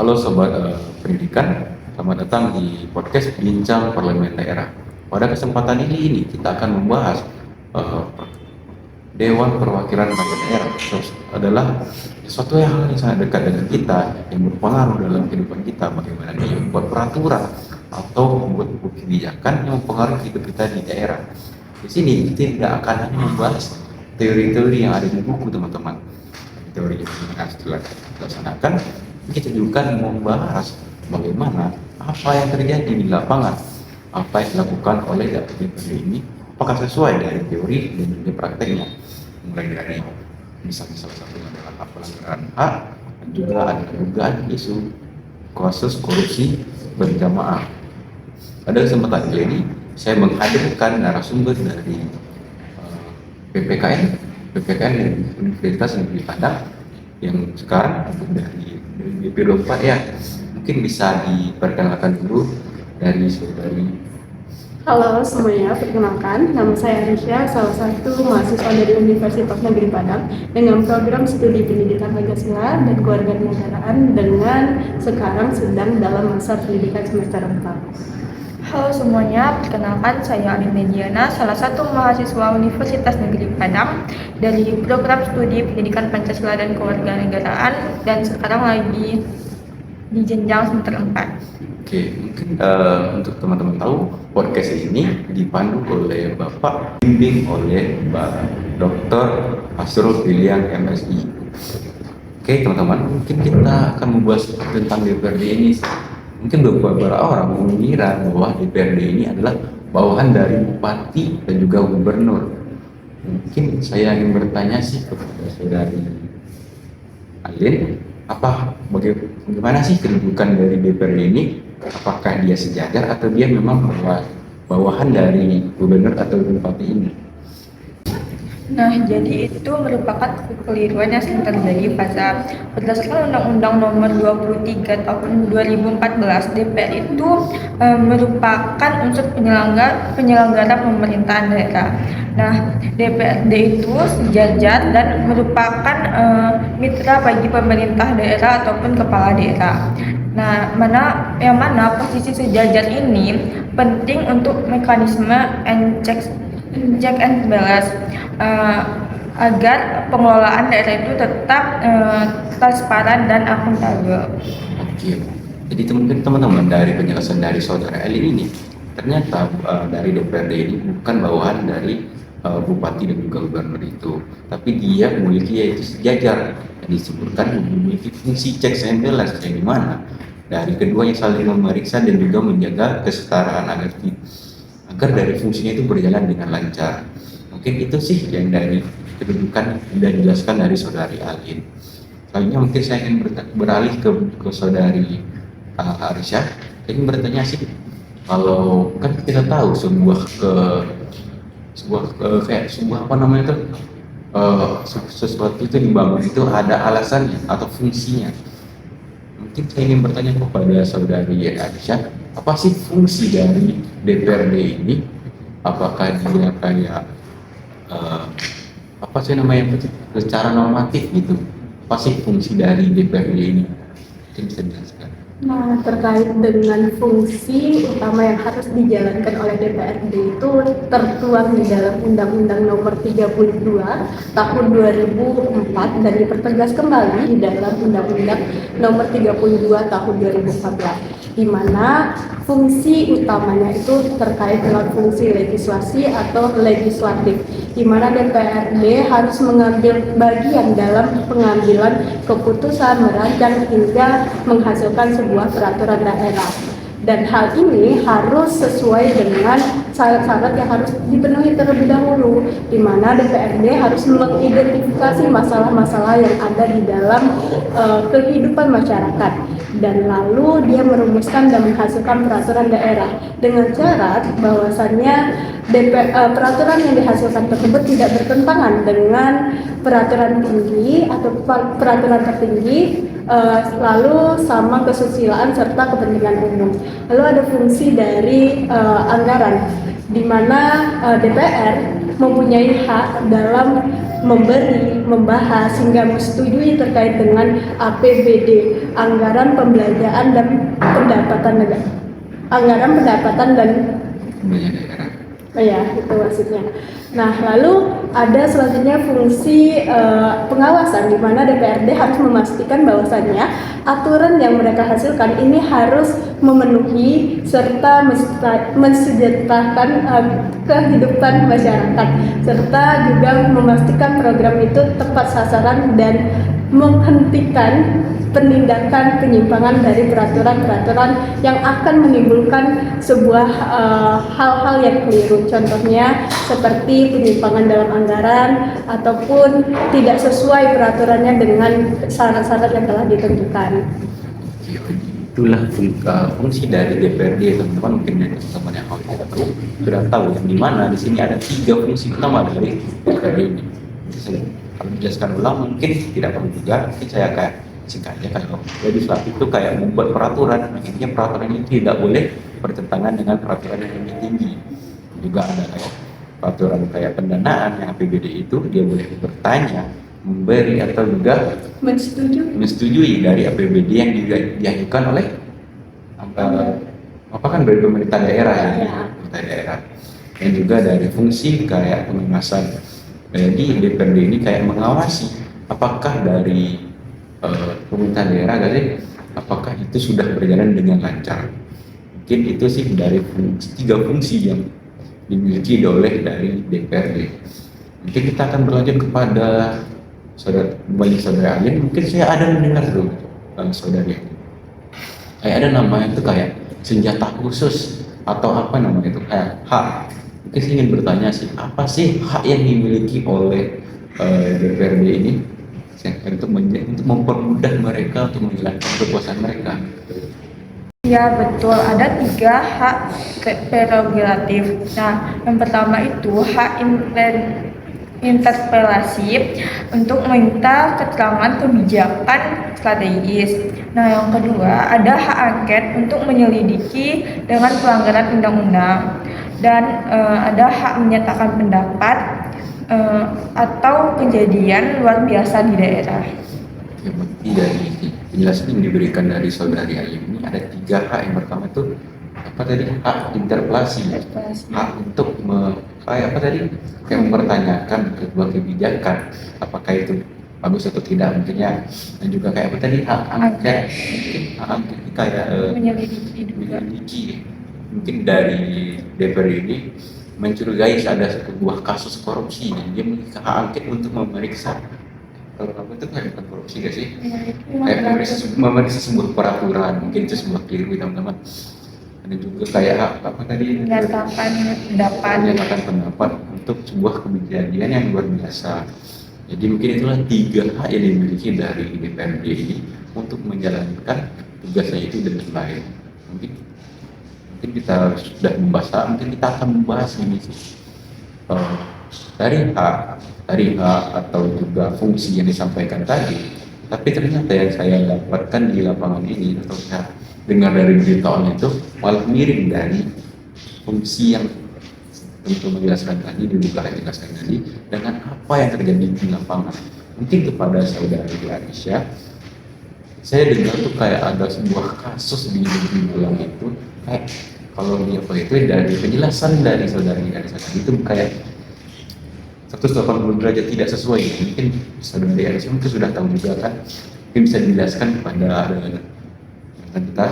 Halo Sobat Pendidikan, selamat datang di podcast Bincang Parlemen Daerah. Pada kesempatan ini kita akan membahas eh, Dewan Perwakilan Rakyat Daerah. Terus adalah sesuatu yang sangat dekat dengan kita, yang berpengaruh dalam kehidupan kita, bagaimana dia membuat peraturan atau membuat kebijakan yang mempengaruhi hidup kita di daerah. Di sini kita tidak akan hanya membahas teori-teori yang ada di buku, teman-teman. Teori yang setelah dilaksanakan, kita juga membahas bagaimana apa yang terjadi di lapangan, apa yang dilakukan oleh DPD ini, apakah sesuai dari teori dan juga prakteknya, mulai dari misalnya salah satunya adalah pelanggaran hak dan juga ada dugaan isu kasus korupsi berjamaah. Pada kesempatan kali ini saya menghadirkan narasumber dari PPKN dari Universitas Negeri Padang yang sekarang dari BP24 ya. Mungkin bisa diperkenalkan dulu dari saudari. Halo semuanya, perkenalkan, nama saya Arisha, salah satu mahasiswa dari Universitas Negeri Padang dengan program studi pendidikan Pancasila dan kewarganegaraan dengan sekarang sedang dalam masa pendidikan semester 4. Halo semuanya, perkenalkan saya Alina Diana, salah satu mahasiswa Universitas Negeri Padang dari program studi pendidikan Pancasila dan kewarganegaraan dan sekarang lagi di jenjang semester 4. Oke, mungkin untuk teman-teman tahu podcast ini dipandu oleh Bapak, bimbing oleh Mbak Dr. Asrul Piliang MSI. Oke teman-teman, mungkin kita akan membahas tentang DPRD ini. Mungkin beberapa orang mengira bahwa DPRD ini adalah bawahan dari bupati dan juga gubernur. Mungkin saya ingin bertanya sih kepada saudari Alin, bagaimana sih kedudukan dari DPRD ini? Apakah dia sejajar atau dia memang bawahan dari gubernur atau bupati ini? Nah, jadi itu merupakan kekeliruan yang sering terjadi berdasarkan Undang-Undang Nomor 23 Tahun 2014. DPR itu merupakan unsur penyelenggara pemerintahan daerah. Nah, DPRD itu sejajar dan merupakan mitra bagi pemerintah daerah ataupun kepala daerah. Nah, mana posisi sejajar ini penting untuk mekanisme check and balance agar pengelolaan daerah itu tetap transparan dan akuntabel. Oke, jadi mungkin teman-teman dari penjelasan dari saudara Elin ini, ternyata dari DPRD ini bukan bawahan dari bupati dan juga gubernur itu, tapi dia memiliki yaitu sejajar yang disebutkan memiliki fungsi checks and balance yang dimana dari keduanya saling memeriksa dan juga menjaga kesetaraan agar dari fungsinya itu berjalan dengan lancar. Mungkin itu sih yang dari kedudukan dan dijelaskan dari saudari Alin. Selanjutnya mungkin saya ingin beralih ke saudari Arisha. Saya ingin bertanya sih, kalau kan kita tahu sesuatu itu dibangun itu ada alasannya atau fungsinya. Mungkin saya ingin bertanya kepada saudari Arisha, apa sih fungsi dari DPRD ini? Apakah dia kayak secara normatif gitu? Apa sih fungsi dari DPRD ini? Mungkin bisa dijelaskan. Nah, terkait dengan fungsi utama yang harus dijalankan oleh DPRD itu tertuang di dalam Undang-Undang Nomor 32 Tahun 2004 dan dipertegas kembali di dalam Undang-Undang Nomor 32 Tahun 2014, di mana fungsi utamanya itu terkait dengan fungsi legislasi atau legislatif, di mana DPRD harus mengambil bagian dalam pengambilan keputusan, merancang hingga menghasilkan sebuah peraturan daerah. Dan hal ini harus sesuai dengan syarat-syarat yang harus dipenuhi terlebih dahulu, di mana DPRD harus mengidentifikasi masalah-masalah yang ada di dalam kehidupan masyarakat, dan lalu dia merumuskan dan menghasilkan peraturan daerah dengan syarat bahwasannya peraturan yang dihasilkan tersebut tidak bertentangan dengan peraturan tinggi atau peraturan tertinggi, lalu sama kesusilaan serta kepentingan umum. Lalu ada fungsi dari anggaran, di mana DPR mempunyai hak dalam memberi, membahas hingga menyetujui terkait dengan APBD, anggaran pembelanjaan dan pendapatan negara. Anggaran pendapatan dan Pemilihan daerah. ya, itu maksudnya. Nah, lalu ada selanjutnya fungsi pengawasan, di mana DPRD harus memastikan bahwasannya aturan yang mereka hasilkan ini harus memenuhi serta mensejahterakan kehidupan masyarakat, serta juga memastikan program itu tepat sasaran dan menghentikan penindakan penyimpangan dari peraturan-peraturan yang akan menimbulkan sebuah hal-hal yang keliru. Contohnya seperti penyimpangan dalam anggaran ataupun tidak sesuai peraturannya dengan syarat-syarat yang telah ditentukan. Itulah fungsi dari DPRD, teman-teman. Mungkin yang teman-teman yang tidak tahu sudah tahu yang dimana di sini ada 3 fungsi utama dari DPRD ini. Kalau dijelaskan ulang mungkin tidak perlu juga, mungkin saya kayak singkatnya kalau legislatif itu kayak membuat peraturan, intinya peraturan ini tidak boleh bertentangan dengan peraturan yang lebih tinggi. Juga ada kayak peraturan kayak pendanaan yang APBD itu dia boleh bertanya, memberi atau juga menyetujui dari APBD yang diajukan oleh apa kan dari pemerintah daerah ya, pemerintah daerah. Dan juga dari fungsi kayak pengawasan. Jadi DPRD ini kayak mengawasi apakah dari pemerintah daerah apakah itu sudah berjalan dengan lancar. Mungkin itu sih dari 3 fungsi yang dimiliki oleh dari DPRD. Mungkin kita akan berlanjut kepada saudara Alin. Mungkin saya ada mendengar tuh saudari Alin. Kayak ada namanya itu kayak senjata khusus atau apa namanya itu kayak hak. Mungkin saya ingin bertanya sih, apa sih hak yang dimiliki oleh DPRD ini untuk mempermudah mereka untuk menjalankan kekuasaan mereka? Ya betul, ada 3 hak prerogatif. Nah, yang pertama itu hak interpelasi untuk meminta keterangan kebijakan strategis. Nah, yang kedua ada hak angket untuk menyelidiki dengan pelanggaran undang-undang. Dan ada hak menyatakan pendapat atau kejadian luar biasa di daerah. Ya, berarti dari penjelasan yang diberikan dari saudari Ayu ini ada 3 hak. Yang pertama itu apa tadi? Hak interpelasi. Hak untuk kayak mempertanyakan sebuah kebijakan, apakah itu bagus atau tidak mungkinnya. Dan juga kayak apa tadi? Hak angket. Mungkin hak angket ini kayak menyelidiki. Mungkin dari DPR ini mencurigai ada sebuah kasus korupsi, dia memiliki hak angket untuk memeriksa kalau apa itu kayak bukan korupsi gak sih? Kayak memeriksa sebuah peraturan, mungkin itu sebuah keliru teman-teman. Ada juga kayak apa tadi? Menyatakan pendapat untuk sebuah kejadian yang luar biasa. Jadi mungkin itulah 3 hak yang dimiliki dari DPRD ini untuk menjalankan tugasnya itu dengan baik. Mungkin kita sudah membahas, mungkin kita akan membahas ini sih dari hak atau juga fungsi yang disampaikan tadi. Tapi ternyata yang saya dapatkan di lapangan ini atau saya dengar dari berita online itu malah miring dari fungsi yang untuk menjelaskan tadi, dijelaskan tadi dengan apa yang terjadi di lapangan. Mungkin kepada saudari Aisyah, saya dengar tuh kayak ada sebuah kasus di bulan itu kayak kalau dia itu dari penjelasan dari saudari Aisyah itu kayak 180 derajat tidak sesuai. Mungkin saudari Aisyah mungkin sudah tahu juga kan, mungkin bisa dijelaskan kepada kita.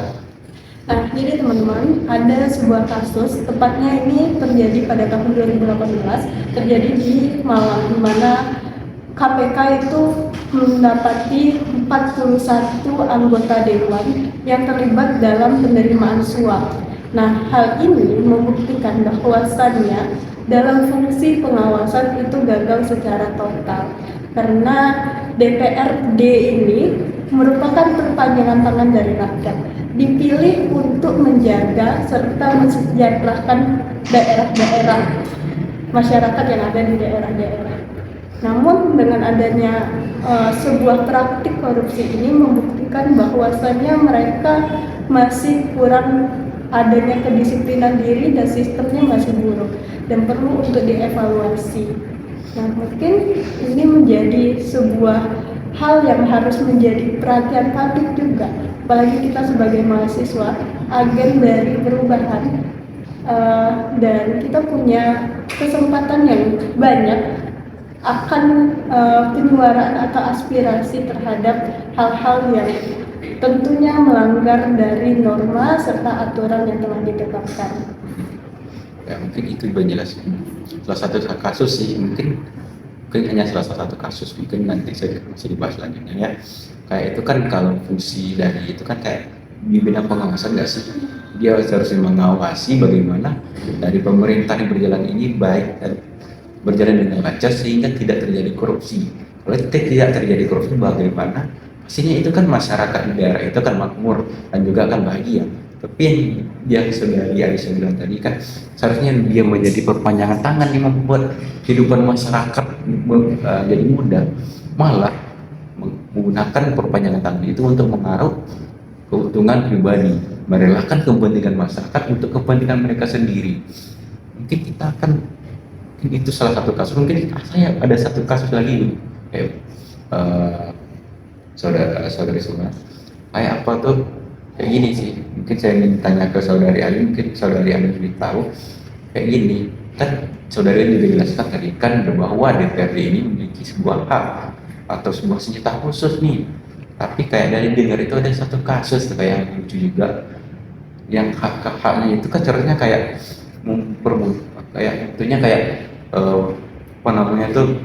Nah, jadi teman-teman, ada sebuah kasus, tepatnya ini terjadi pada tahun 2018, terjadi di Malang, di mana KPK itu mendapati 41 anggota dewan yang terlibat dalam penerimaan suap. Nah, hal ini membuktikan bahwasannya dalam fungsi pengawasan itu gagal secara total, karena DPRD ini merupakan perpanjangan tangan dari rakyat, dipilih untuk menjaga serta mensejahterakan daerah-daerah masyarakat yang ada di daerah-daerah. Namun dengan adanya sebuah praktik korupsi ini membuktikan bahwasannya mereka masih kurang adanya kedisiplinan diri dan sistemnya masih buruk dan perlu untuk dievaluasi. Nah, mungkin ini menjadi sebuah hal yang harus menjadi perhatian publik juga, apalagi kita sebagai mahasiswa, agen dari perubahan, dan kita punya kesempatan yang banyak akan penyuaraan atau aspirasi terhadap hal-hal yang tentunya melanggar dari norma serta aturan yang telah ditetapkan. Ya, mungkin itu menjelaskan salah satu kasus sih, mungkin hanya salah satu kasus, mungkin nanti saya masih dibahas selanjutnya ya. Kayak itu kan kalau fungsi dari itu kan kayak di bidang pengawasan nggak sih, dia harusnya mengawasi bagaimana dari pemerintahan yang berjalan ini baik dan berjalan dengan lancar sehingga tidak terjadi korupsi. Kalau tidak terjadi korupsi, bagaimana pastinya itu kan masyarakat di daerah itu kan makmur dan juga akan bahagia. Tapi yang saudari Aisyah bilang tadi kan seharusnya dia menjadi perpanjangan tangan yang membuat kehidupan masyarakat jadi mudah, malah menggunakan perpanjangan tangan itu untuk mengaruh keuntungan pribadi, merelakan kepentingan masyarakat untuk kepentingan mereka sendiri. Mungkin kita akan, itu salah satu kasus. Mungkin saya ada satu kasus lagi kayak saudari semua kayak apa tuh, kayak gini sih. Mungkin saya ingin tanya ke saudari Ali, mungkin saudari Ali lebih tahu. Kayak gini kan, saudari Ali juga jelaskan tadi kan bahwa DPRD ini memiliki sebuah hak atau sebuah senjata khusus nih. Tapi kayak dari dengar itu ada satu kasus kayak yang lucu juga, yang hak-haknya itu kan seharusnya kayak mempermudah, kayak tentunya kayak apa namanya tuh,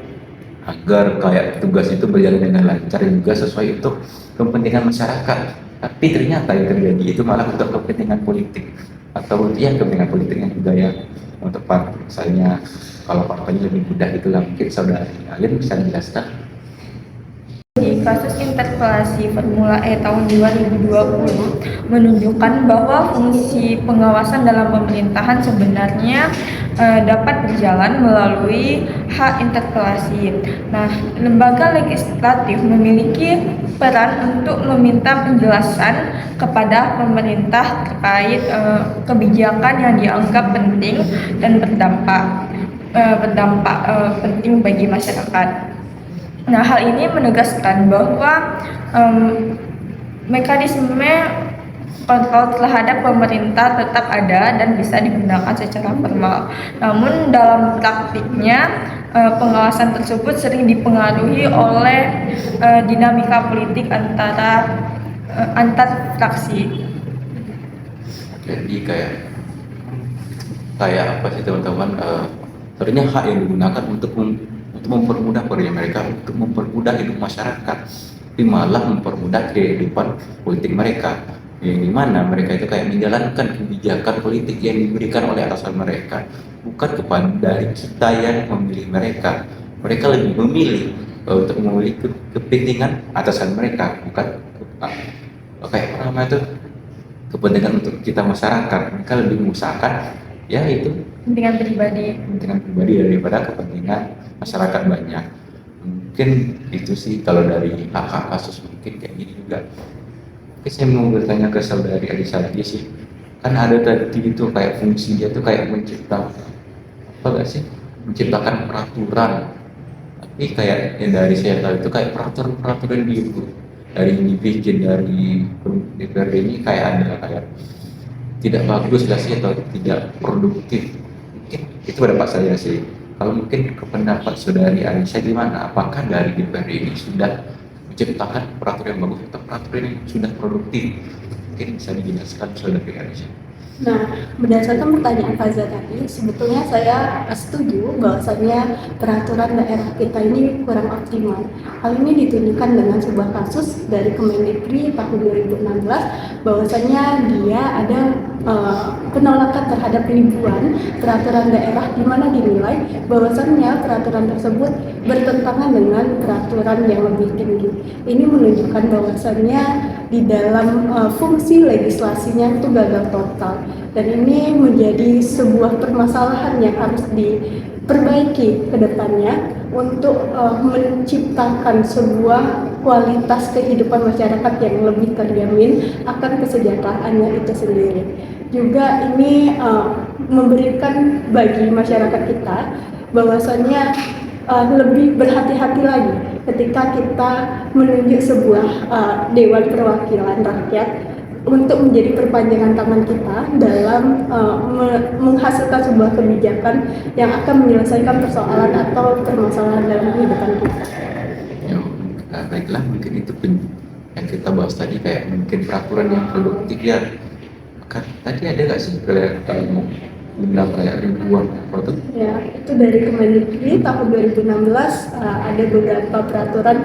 agar kayak tugas itu berjalan dengan lancar juga sesuai untuk kepentingan masyarakat. Tapi ternyata yang terjadi itu malah untuk kepentingan politik, atau ya kepentingan politiknya juga ya, untuk partai misalnya. Kalau partainya lebih mudah gitu lah, mungkin saudari Alin bisa menjelaskan. Di kasus interpelasi Formula E tahun 2020 menunjukkan bahwa fungsi pengawasan dalam pemerintahan sebenarnya dapat berjalan melalui hak interpelasi. Nah, lembaga legislatif memiliki peran untuk meminta penjelasan kepada pemerintah terkait kebijakan yang dianggap penting dan berdampak penting bagi masyarakat. Nah, hal ini menegaskan bahwa mekanisme kontrol terhadap pemerintah tetap ada dan bisa digunakan secara formal. Namun dalam praktiknya pengawasan tersebut sering dipengaruhi oleh dinamika politik antar fraksi. Jadi kayak apa sih teman-teman, sebenarnya hak yang digunakan untuk mempermudah kerja mereka, untuk mempermudah hidup masyarakat, tapi malah mempermudah kehidupan politik mereka, yang dimana mereka itu kayak menjalankan kebijakan politik yang diberikan oleh atasan mereka, bukan kepada dari kita yang memilih mereka. Mereka lebih memilih untuk memilih kepentingan atasan mereka, bukan kayak apa namanya itu, kepentingan untuk kita masyarakat. Mereka lebih mengusahakan ya itu kepentingan pribadi daripada kepentingan masyarakat banyak. Mungkin itu sih kalau dari hak kasus, mungkin kayak gini juga. Oke, saya mau bertanya ke saudari Alisa lagi sih, kan ada tadi itu kayak fungsi dia tuh kayak menciptakan apa gak sih, menciptakan peraturan. Tapi kayak yang dari saya tahu itu kayak peraturan gitu dari dibikin dari DPRD ini kayak ada kayak tidak bagus lah sih, atau tidak produktif. Mungkin itu pendapat saya sih. Kalau mungkin ke pendapat saudari Aisyah gimana? Apakah dari DPRD ini sudah menciptakan peraturan yang bagus atau peraturan yang sudah produktif? Mungkin bisa dijelaskan saudari Aisyah. Nah, berdasarkan pertanyaan Faza tadi, sebetulnya saya setuju bahwasannya peraturan daerah kita ini kurang optimal. Hal ini ditunjukkan dengan sebuah kasus dari Kemendikri tahun 2016, bahwasannya dia ada penolakan terhadap ribuan peraturan daerah di mana dinilai bahwasannya peraturan tersebut bertentangan dengan peraturan yang lebih tinggi. Ini menunjukkan bahwasannya di dalam fungsi legislasinya itu gagal total, dan ini menjadi sebuah permasalahan yang harus diperbaiki ke depannya untuk menciptakan sebuah kualitas kehidupan masyarakat yang lebih terjamin akan kesejahteraannya itu sendiri. juga ini memberikan bagi masyarakat kita bahwasannya lebih berhati-hati lagi ketika kita menunjuk sebuah Dewan Perwakilan Rakyat untuk menjadi perpanjangan tangan kita dalam menghasilkan sebuah kebijakan yang akan menyelesaikan persoalan atau permasalahan dalam kehidupan kita. Ya, baiklah, mungkin itu yang kita bahas tadi, kayak mungkin peraturan yang produktif ya. Kan tadi ada nggak sih kayak undang kayak ribuan apa tuh? Ya, itu dari Kemendikbud tahun 2016 ada beberapa peraturan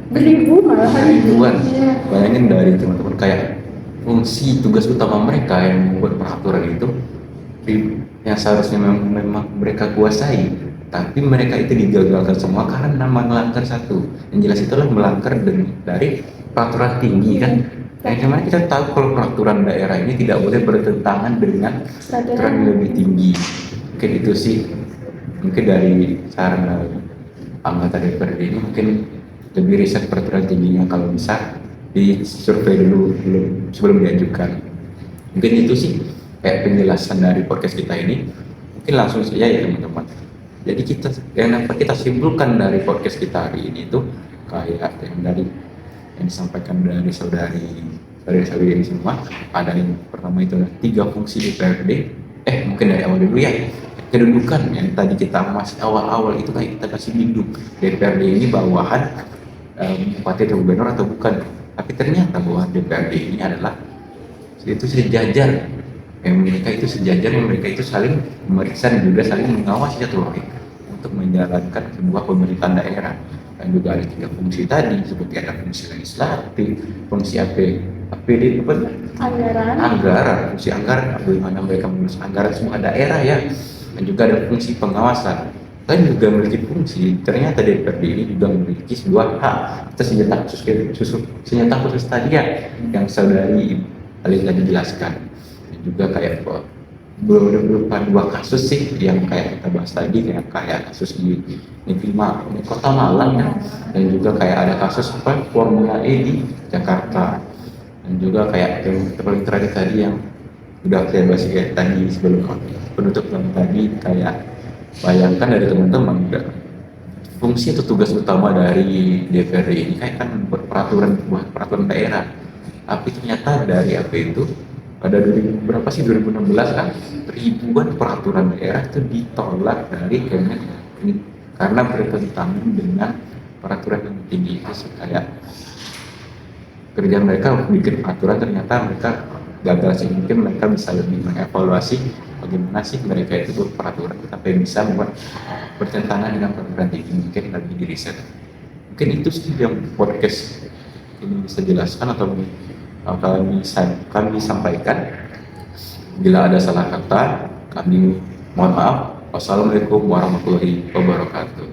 beribu malahan. Ribuan. Ya. Bayangin dari teman-teman kayak fungsi tugas utama mereka yang membuat peraturan itu yang seharusnya memang mereka kuasai, tapi mereka itu digagalkan semua karena melanggar satu. Yang jelas itulah melanggar dari peraturan tinggi kan. Yang dimana kita tahu kalau peraturan daerah ini tidak boleh bertentangan dengan peraturan yang lebih tinggi. Mungkin itu sih, mungkin dari saran anggota DPRD ini mungkin lebih riset peraturan tingginya, kalau bisa di survei dulu sebelum diajukan. Mungkin itu sih kayak penjelasan dari podcast kita ini. Mungkin langsung saja ya teman-teman. Jadi yang dapat kita simpulkan dari podcast kita hari ini itu kayak yang disampaikan dari saudari ini semua. Ada yang pertama itu ada 3 fungsi DPRD. Mungkin dari awal dulu ya. Kedudukan yang tadi kita masih awal-awal itu kayak kita kasih biduk DPRD ini bawahan bupati atau gubernur atau bukan. Tapi ternyata bahwa DPRD ini adalah itu sejajar. Mereka itu sejajar, mereka itu saling memeriksa dan juga saling mengawasi satu lain untuk menjalankan sebuah pemerintahan daerah. Dan juga ada 3 fungsi tadi, seperti ada fungsi legislatif, fungsi APD, anggaran, fungsi anggaran, bagaimana mereka mengurus anggaran semua daerah ya. Dan juga ada fungsi pengawasan. Dan juga memiliki fungsi, ternyata DPRD ini juga memiliki sebuah hak atas senjata khusus tadi ya, yang saudari Alin tadi jelaskan. Dan juga kayak belum 2 kasus sih yang kayak kita bahas tadi, kayak kasus di Kota Malang ya. Dan juga kayak ada kasus Formula E di Jakarta. Dan juga kayak yang paling terakhir tadi yang udah saya bahas kayak tadi sebelum penutup tadi, kayak bayangkan dari teman-teman fungsi atau tugas utama dari DPRD ini kayak kan buat peraturan daerah, tapi ternyata dari apa itu pada 2016 kan ribuan peraturan daerah itu ditolak dari Kemen karena bertentangan dengan peraturan yang tinggi itu. Kayak kerja mereka bikin peraturan ternyata mereka gagal sih. Mungkin mereka bisa lebih mengevaluasi bagaimana sih mereka itu berperaturan tapi bisa membuat bertentangan dengan peraturan tinggi, mungkin lagi di riset. Mungkin itu sih yang podcast ini bisa jelaskan atau kami sampaikan. Bila ada salah kata, kami mohon maaf. Wassalamualaikum warahmatullahi wabarakatuh.